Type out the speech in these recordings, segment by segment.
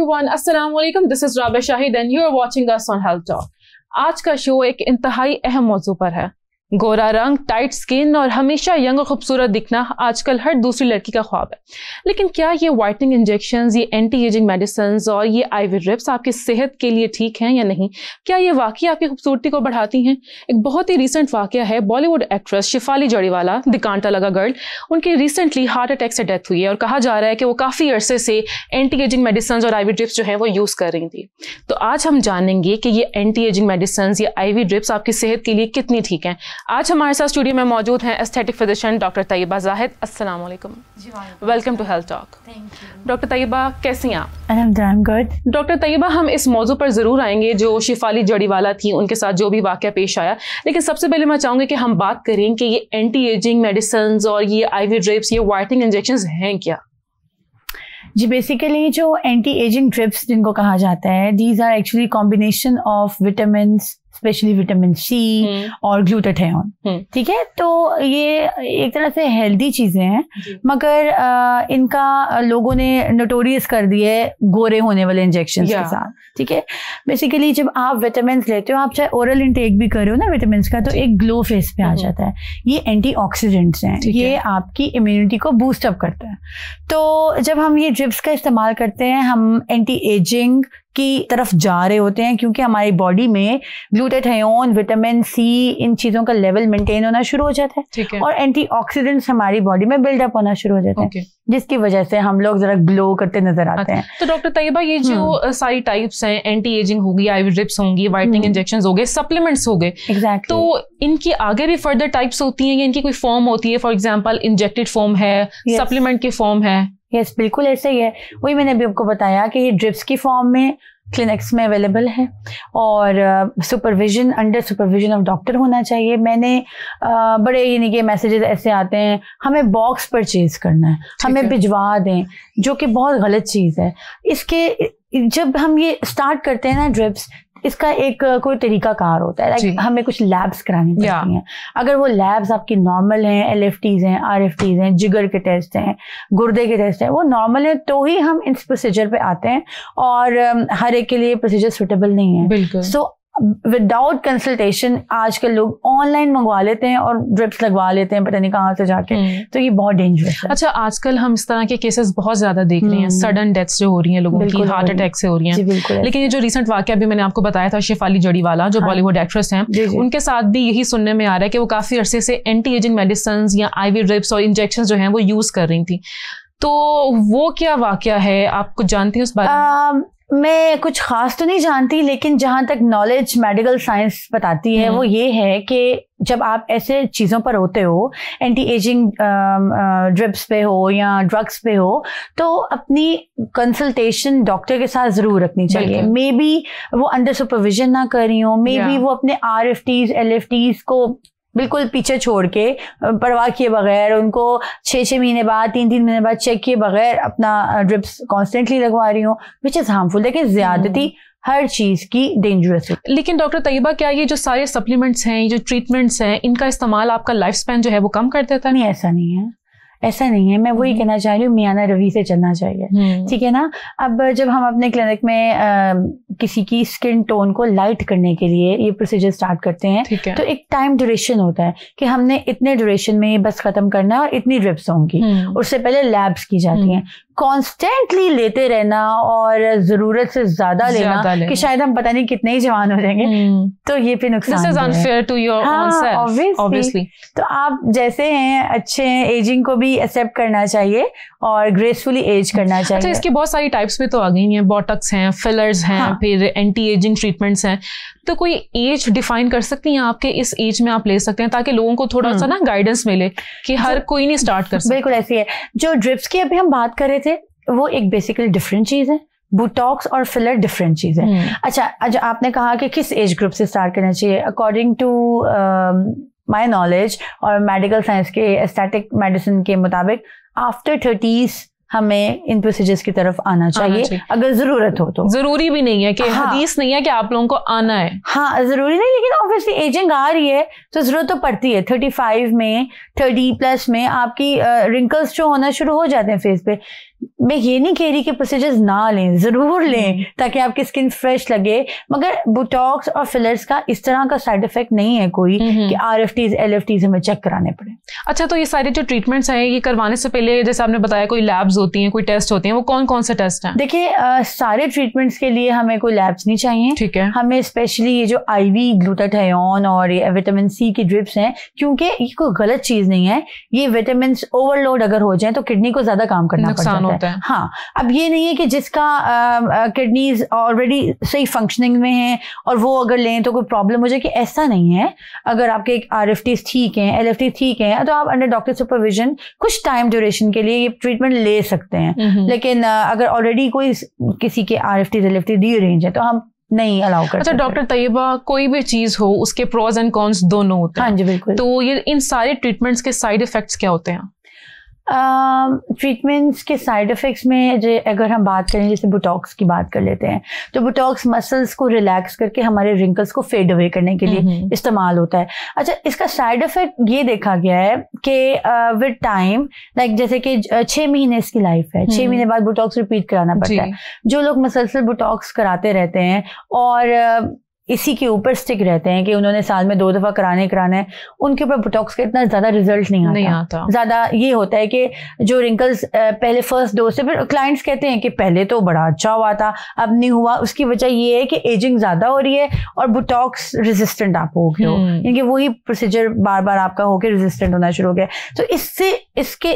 everyone, Assalamu alaikum. This is Rabia Shahid and you are watching us on Health Talk. आज का show एक इंतहाई अहम मौजू पर है। गोरा रंग, टाइट स्किन और हमेशा यंग और खूबसूरत दिखना आजकल हर दूसरी लड़की का ख्वाब है। लेकिन क्या ये व्हाइटनिंग इंजेक्शंस, ये एंटी एजिंग मेडिसिन्स और ये आईवी ड्रिप्स आपकी सेहत के लिए ठीक हैं या नहीं? क्या ये वाकई आपकी खूबसूरती को बढ़ाती हैं? एक बहुत ही रिसेंट वाकया है, बॉलीवुड एक्ट्रेस शिफाली जड़ीवाला, द कांटा लगा गर्ल, उनकी रिसेंटली हार्ट अटैक से डेथ हुई है और कहा जा रहा है कि वो काफ़ी अरसे से एंटी एजिंग मेडिसिन्स और आईवी ड्रिप्स जो है वो यूज़ कर रही थी। तो आज हम जानेंगे कि ये एंटी एजिंग मेडिसिन्स या आईवी ड्रिप्स आपकी सेहत के लिए कितनी ठीक हैं। आज हमारे साथ स्टूडियो में मौजूद हैं aesthetic physician doctor Tayyaba Zahid. अस्सलाम वालेकुम, welcome to health talk. Doctor Tayyaba, कैसी हैं आप? I'm good. डॉक्टर तैयबा, हम इस मौजू पर ज़रूर आएंगे जो शिफाली जड़ीवाला थी, उनके साथ जो भी वाकया पेश आया। लेकिन सबसे पहले मैं चाहूँगी कि हम बात करें कि ये एंटी एजिंग मेडिसिन्स और ये आईवी ड्रिप्स, ये व्हाइटनिंग इंजेक्शंस हैं क्या? जी, बेसिकली जो एंटी एजिंग ड्रिप्स जिनको कहा जाता है, these are actually combination of vitamin, specially vitamin C और ग्लूटाथियोन। ठीक है, तो ये एक तरह से हेल्दी चीजें हैं, मगर इनका लोगों ने नोटोरियस कर दिए गोरे होने वाले इंजेक्शन के साथ। ठीक है, बेसिकली जब आप विटामिन लेते हो, आप चाहे ओरल इंटेक भी कर रहे हो ना विटामिन का, तो एक ग्लो फेस पे आ जाता है। ये एंटीऑक्सीडेंट्स हैं, ये आपकी इम्यूनिटी को बूस्ट अप करता है। तो जब हम ये ड्रिप्स का इस्तेमाल करते हैं, हम एंटी एजिंग की तरफ जा रहे होते हैं, क्योंकि हमारी बॉडी में ग्लूटाथियोन, विटामिन सी, इन चीज़ों का लेवल मेंटेन होना शुरू हो जाता है और एंटीऑक्सीडेंट्स हमारी बॉडी में बिल्डअप होना शुरू हो जाते हैं, जिसकी वजह से हम लोग जरा ग्लो करते नजर आते हैं। तो डॉक्टर तैयबा, ये जो सारी टाइप्स हैं, एंटी एजिंग होगी, आईवी ड्रिप्स होंगी, व्हाइटनिंग इंजेक्शंस हो गए, सप्लीमेंट्स हो गए, एग्जैक्टली, तो इनकी आगे भी फर्दर टाइप्स होती हैं या इनकी कोई फॉर्म होती है? फॉर एग्जाम्पल इंजेक्टेड फॉर्म है, सप्लीमेंट की फॉर्म है? यस, बिल्कुल ऐसे ही है। वही मैंने अभी आपको बताया कि ये ड्रिप्स की फॉर्म में क्लिनिक्स में अवेलेबल है और supervision, under supervision of doctor होना चाहिए। मैंने बड़े यानी कि मैसेजेस ऐसे आते हैं, हमें बॉक्स परचेज करना है, हमें भिजवा दें, जो कि बहुत गलत चीज़ है। इसके जब हम ये स्टार्ट करते हैं ना ड्रिप्स, इसका एक कोई तरीकाकार होता है, लाइक हमें कुछ लैब्स करानी पड़ती हैं। अगर वो लैब्स आपकी नॉर्मल हैं, LFTs हैं, RFTs हैं, जिगर के टेस्ट हैं, गुर्दे के टेस्ट हैं, वो नॉर्मल है, तो ही हम इस प्रोसीजर पे आते हैं। और हर एक के लिए प्रोसीजर सुटेबल नहीं है। सो विदाउट कंसल्टेशन आजकल लोग ऑनलाइन मंगवा लेते हैं और ड्रिप्स लगवा लेते हैं, पता नहीं कहाँ से जाके। तो ये बहुत डेंजरस है। अच्छा, आजकल हम इस तरह के केसेस बहुत ज्यादा देख रहे हैं, सडन डेथ्स जो हो रही हैं लोगों की, हार्ट अटैक से हो रही हैं। लेकिन ये जो रिसेंट वाकया भी मैंने आपको बताया था, शिफाली जड़ीवाला जो बॉलीवुड एक्ट्रेस हैं, उनके साथ भी यही सुनने में आ रहा है कि वो काफी अरसे से एंटी एजिंग मेडिसिन या आईवी ड्रिप्स और इंजेक्शन जो है वो यूज कर रही थी। तो वो क्या वाकया है, आप कुछ जानती हैं उस बारे में? मैं कुछ खास तो नहीं जानती, लेकिन जहाँ तक नॉलेज मेडिकल साइंस बताती है वो ये है कि जब आप ऐसे चीज़ों पर होते हो, एंटी एजिंग ड्रिप्स पे हो या ड्रग्स पे हो, तो अपनी कंसल्टेशन डॉक्टर के साथ ज़रूर रखनी चाहिए। मे बी वो अंडर सुपरविजन ना कर रही हो, मे बी वो अपने RFTs, LFTs को बिल्कुल पीछे छोड़ के, परवाह किए बगैर, उनको 6-6 महीने बाद, 3-3 महीने बाद चेक किए बगैर अपना ड्रिप्स कॉन्स्टेंटली लगवा रही हूँ, विच इज़ हार्मफुल। देखिए, ज्यादती हर चीज़ की डेंजरस है। लेकिन डॉक्टर तैयबा, क्या ये जो सारे सप्लीमेंट्स हैं, ये जो ट्रीटमेंट्स हैं, इनका इस्तेमाल आपका लाइफ स्पैन जो है वो कम कर देता है? नहीं, ऐसा नहीं है, ऐसा नहीं है। मैं वही कहना चाह रही हूँ, मियाना रवि से चलना चाहिए। ठीक है ना। अब जब हम अपने क्लिनिक में किसी की स्किन टोन को लाइट करने के लिए ये प्रोसीजर स्टार्ट करते हैं, तो एक टाइम ड्यूरेशन होता है कि हमने इतने ड्यूरेशन में बस खत्म करना है और इतनी ड्रिप्स होंगी। उससे पहले लैब्स की जाती हैं। कॉन्स्टेंटली लेते रहना और जरूरत से ज्यादा लेना कि शायद हम पता नहीं कितने ही जवान हो जाएंगे, तो ये फिर नुकसान है। This is unfair to your own self, obviously. तो आप जैसे हैं, अच्छे हैं, एजिंग को भी एक्सेप्ट करना चाहिए और ग्रेसफुली एज करना चाहिए। अच्छा, इसकी बहुत सारी टाइप्स भी तो आ गई हैं, बोटॉक्स हैं, फिलर्स हैं, फिर एंटी एजिंग ट्रीटमेंट्स हैं। तो कोई एज डिफाइन कर सकती हैं आपके इस एज में आप ले सकते हैं, ताकि लोगों को थोड़ा सा ना गाइडेंस मिले कि हर कोई नहीं स्टार्ट कर सकता? बिल्कुल ऐसी है। जो ड्रिप्स की अभी हम बात कर रहे थे, वो एक बेसिकली डिफरेंट चीज है। बोटॉक्स और फिलर डिफरेंट चीज है। अच्छा, आपने कहा कि किस एज ग्रुप से स्टार्ट करना चाहिए। अकॉर्डिंग टू माय नॉलेज और मेडिकल साइंस के, एस्थेटिक मेडिसिन के मुताबिक आफ्टर 30s हमें इन प्रोसीजर्स की तरफ आना चाहिए अगर जरूरत हो तो। जरूरी भी नहीं है कि हदीस नहीं है कि आप लोगों को आना है। हाँ, जरूरी नहीं, लेकिन ऑब्वियसली एजिंग आ रही है तो जरूरत तो पड़ती है। 35 में, 30 प्लस में आपकी रिंकल्स जो होना शुरू हो जाते हैं फेस पे। मैं ये नहीं कह रही कि प्रोसीजर्स ना लें, जरूर लें ताकि आपकी स्किन फ्रेश लगे, मगर बोटॉक्स और फिलर्स का इस तरह का साइड इफेक्ट नहीं है कोई कि RFTs LFTs हमें चेक कराने पड़े। अच्छा, तो ये सारे जो ट्रीटमेंट्स हैं ये करवाने से पहले जैसे आपने बताया कोई लैब्स होती हैं, कोई टेस्ट होते हैं, वो कौन कौन से टेस्ट हैं? देखिए सारे ट्रीटमेंट्स के लिए हमें कोई लैब्स नहीं चाहिए। ठीक है। हमें स्पेशली ये जो IV ग्लूटाथियोन और ये विटामिन C की ड्रिप्स हैं, क्योंकि ये कोई गलत चीज नहीं है, ये विटामिन ओवरलोड अगर हो जाए तो किडनी को ज्यादा काम करना नुकसान होता है। हाँ, अब ये नहीं है कि जिसका किडनीज ऑलरेडी सही फंक्शनिंग में है और वो अगर लें तो कोई प्रॉब्लम हो जाए, कि ऐसा नहीं है। अगर आपके RFTs ठीक हैं, LFT ठीक हैं, तो आप अंडर डॉक्टर सुपरविजन कुछ टाइम ड्यूरेशन के लिए ये ट्रीटमेंट ले सकते हैं। लेकिन अगर ऑलरेडी कोई किसी के RFTs LFT डी रेंज है तो हम नहीं अलाउ करते। अच्छा डॉक्टर तैयबा, कोई भी चीज हो उसके प्रोज एंड कॉन्स दोनों होते हैं। हाँ जी बिल्कुल। तो ये इन सारे ट्रीटमेंट्स के साइड इफेक्ट्स क्या होते हैं? ट्रीटमेंट्स के साइड इफेक्ट्स में अगर हम बात करें, जैसे बोटॉक्स की बात कर लेते हैं, तो बोटॉक्स मसल्स को रिलैक्स करके हमारे रिंकल्स को फेड अवे करने के लिए इस्तेमाल होता है। अच्छा, इसका साइड इफेक्ट ये देखा गया है कि विद टाइम, लाइक जैसे कि 6 महीने इसकी लाइफ है, 6 महीने बाद बोटॉक्स रिपीट कराना पड़ता है। जो लोग मसलसल बोटॉक्स कराते रहते हैं और इसी के ऊपर स्टिक रहते हैं कि उन्होंने साल में 2 दफा कराना है, उनके ऊपर बोटॉक्स का इतना ज्यादा रिजल्ट नहीं आता। ज्यादा ये होता है कि जो रिंकल्स पहले फर्स्ट डोज से, फिर क्लाइंट्स कहते हैं कि पहले तो बड़ा अच्छा हुआ था, अब नहीं हुआ। उसकी वजह ये है कि एजिंग ज्यादा हो रही है और बोटॉक्स रेजिस्टेंट आप हो गए हो, यानी वही प्रोसीजर बार बार आपका होकर रेजिस्टेंट होना शुरू हो गया। तो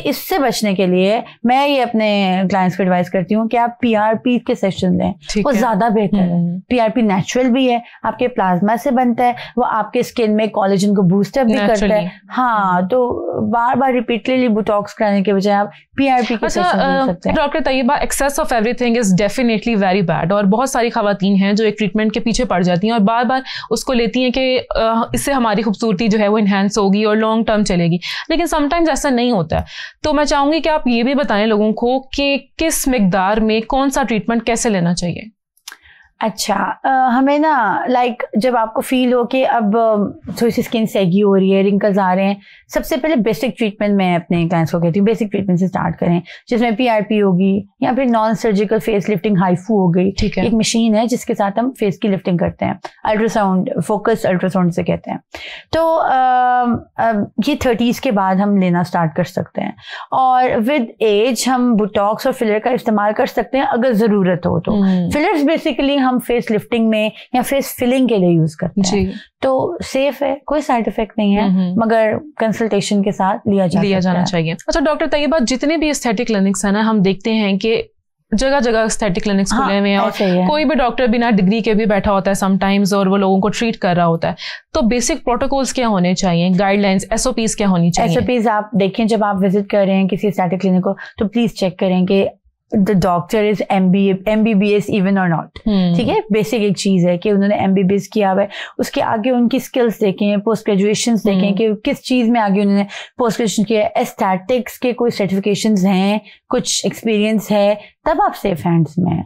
इससे बचने के लिए मैं ये अपने क्लाइंट्स को एडवाइस करती हूँ कि आप PRP के सेशन लें, वो ज्यादा बेहतर है। PRP नेचुरल भी है, आपके प्लाज्मा से बनता है, वो आपके स्किन में कोलेजन को बूस्ट अप भी करता है। हाँ, तो बार बार रिपीटली बोटॉक्स कराने के बजाय आप PRP के सेशन ले सकते हैं। Doctor Tayyaba, excess of everything is definitely very bad, और बहुत सारी खवातीन हैं जो एक ट्रीटमेंट के पीछे पड़ जाती हैं और बार बार उसको लेती हैं कि इससे हमारी खूबसूरती जो है वो इन्हेंस होगी और लॉन्ग टर्म चलेगी, लेकिन समटाइम्स ऐसा नहीं होता है। तो मैं चाहूंगी कि आप ये भी बताएं लोगों को कि किस मिकदार में कौन सा ट्रीटमेंट कैसे लेना चाहिए। अच्छा, हमें ना लाइक जब आपको फील हो कि अब थोड़ी सी स्किन सैगी हो रही है, रिंकल्स आ रहे हैं, सबसे पहले बेसिक ट्रीटमेंट मैं अपने क्लाइंट्स को कहती हूँ बेसिक ट्रीटमेंट से स्टार्ट करें, जिसमें PRP होगी या फिर non surgical face lifting HIFU हो गई। ठीक है। एक मशीन है जिसके साथ हम फेस की लिफ्टिंग करते हैं, अल्ट्रासाउंड, फोकस अल्ट्रासाउंड से कहते हैं। तो ये 30s के बाद हम लेना स्टार्ट कर सकते हैं, और विद एज हम बोटॉक्स और फिलर का इस्तेमाल कर सकते हैं अगर जरूरत हो तो। फिलर्स बेसिकली हम फेस लिफ्टिंग में या फेस फिलिंग के लिए यूज करते हैं, तो सेफ है, कोई साइड इफेक्ट नहीं है, मगर कंसल्टेशन के साथ लिया जाना चाहिए। अच्छा डॉक्टर तैयबा, जितने भी एस्थेटिक क्लिनिक्स है ना, हम देखते हैं कि जगह जगह एस्थेटिक क्लिनिक्स खुले हुए हैं और कोई भी डॉक्टर बिना डिग्री के भी बैठा होता है समटाइम्स और वो लोगों को ट्रीट कर रहा होता है। तो बेसिक प्रोटोकॉल्स क्या होने चाहिए, गाइडलाइंस, SOPs क्या होनी चाहिए? SOPs आप देखें, जब आप विजिट कर रहे हैं किसी एस्थेटिक क्लिनिक को, तो प्लीज चेक करें कि the doctor is MBBS even और नॉट। ठीक है, बेसिक एक चीज है कि उन्होंने MBBS किया हुआ है, उसके आगे उनकी स्किल्स देखें, पोस्ट ग्रेजुएशन देखें कि किस चीज में आगे उन्होंने पोस्ट ग्रेजुएशन किया है, एस्थेटिक्स के कोई सर्टिफिकेशंस हैं, कुछ एक्सपीरियंस है, तब आप सेफ हैंड्स में हैं।